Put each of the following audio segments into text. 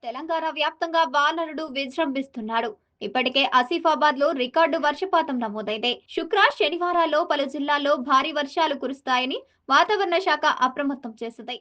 తెలంగాణ వ్యాప్తంగా వానరుడు విజృంభిస్తున్నాడు. ఇప్పటికే ఆసిఫాబాద్ లో రికార్డు వర్షపాతం నమోదైంది. శనివారాల్లో పలు జిల్లాల్లో భారీ వర్షాలు కురుస్తాయని వాతావరణ శాఖ అప్రమత్తం చేసింది.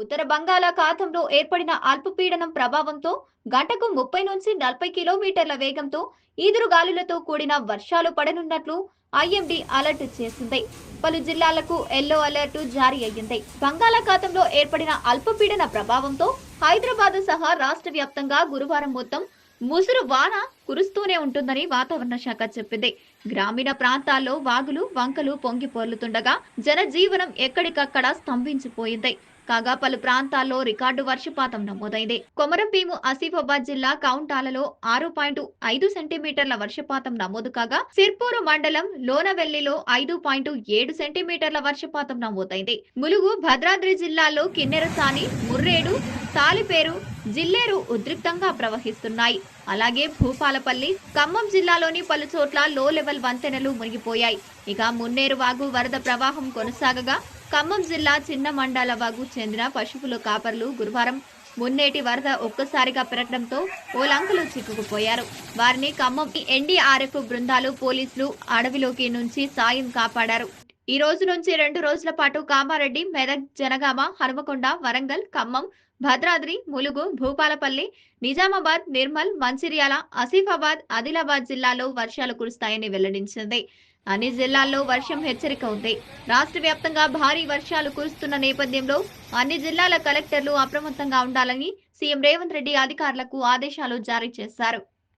ఉత్తర బంగాళాఖాతంలో ఏర్పడిన అల్పపీడనం ప్రభావంతో గంటకు 30 నుంచి 40 కిలోమీటర్ల వేగంతో ఈదురుగాలులతో కూడిన వర్షాలు పడనున్నట్లు ఐఎండీ అలర్ట్ చేసింది. పలు జిల్లాలకు ఎల్లో అలర్ట్ జారీ అయ్యింది. బంగాళాఖాతంలో ఏర్పడిన అల్పపీడన ప్రభావంతో హైదరాబాద్ సహా రాష్ట్ర వ్యాప్తంగా గురువారం మొత్తం ముసురు వాన కురుస్తూనే ఉంటుందని వాతావరణ శాఖ చెప్పింది. గ్రామీణ ప్రాంతాల్లో వాగులు వంకలు పొంగి పొర్లుతుండగా జనజీవనం ఎక్కడికక్కడ స్తంభించిపోయింది. కాగా పలు ప్రాంతాల్లో రికార్డు వర్షపాతం నమోదైంది. కొమరంభీము ఆసిఫాబాద్ జిల్లా కౌంటాలలో 6.5 సెంటీమీటర్ల వర్షపాతం నమోదు కాగా సిర్పూరు మండలం లోనవెల్లిలో 5.7 సెంటీమీటర్ల వర్షపాతం నమోదైంది. ములుగు భద్రాద్రి జిల్లాలో కిన్నెరసాని, ముర్రేడు, తాలిపేరు, జిల్లేరు ఉద్రిక్తంగా ప్రవహిస్తున్నాయి. అలాగే భూపాలపల్లి, ఖమ్మం జిల్లాలోని పలు చోట్ల లో లెవెల్ వంతెనలు మునిగిపోయాయి. ఇక మున్నేరు వాగు వరద ప్రవాహం కొనసాగగా ఖమ్మం జిల్లా చిన్న మండల వాగు చెందిన పశువుల కాపర్లు గురువారం మున్నేటి వరద ఒక్కసారిగా పెరగడంతో ఓ లంకలో చిక్కుకుపోయారు. వారిని ఖమ్మం ఎన్డీఆర్ఎఫ్ బృందాలు, పోలీసులు అడవిలోకి నుంచి సాయం కాపాడారు. ఈ రోజు నుంచి 2 రోజుల పాటు కామారెడ్డి, మెదక్, జనగామ, హనుమకొండ, వరంగల్, ఖమ్మం, భద్రాద్రి, ములుగు, భూపాలపల్లి, నిజామాబాద్, నిర్మల్, మంచిర్యాల, ఆసిఫాబాద్, ఆదిలాబాద్ జిల్లాలో వర్షాలు కురుస్తాయని వెల్లడించింది. అన్ని జిల్లాల్లో వర్షం హెచ్చరిక ఉంది. రాష్ట్ర వ్యాప్తంగా భారీ వర్షాలు కురుస్తున్న నేపథ్యంలో అన్ని జిల్లాల కలెక్టర్లు అప్రమత్తంగా ఉండాలని సీఎం రేవంత్ రెడ్డి అధికారులకు ఆదేశాలు జారీ చేశారు.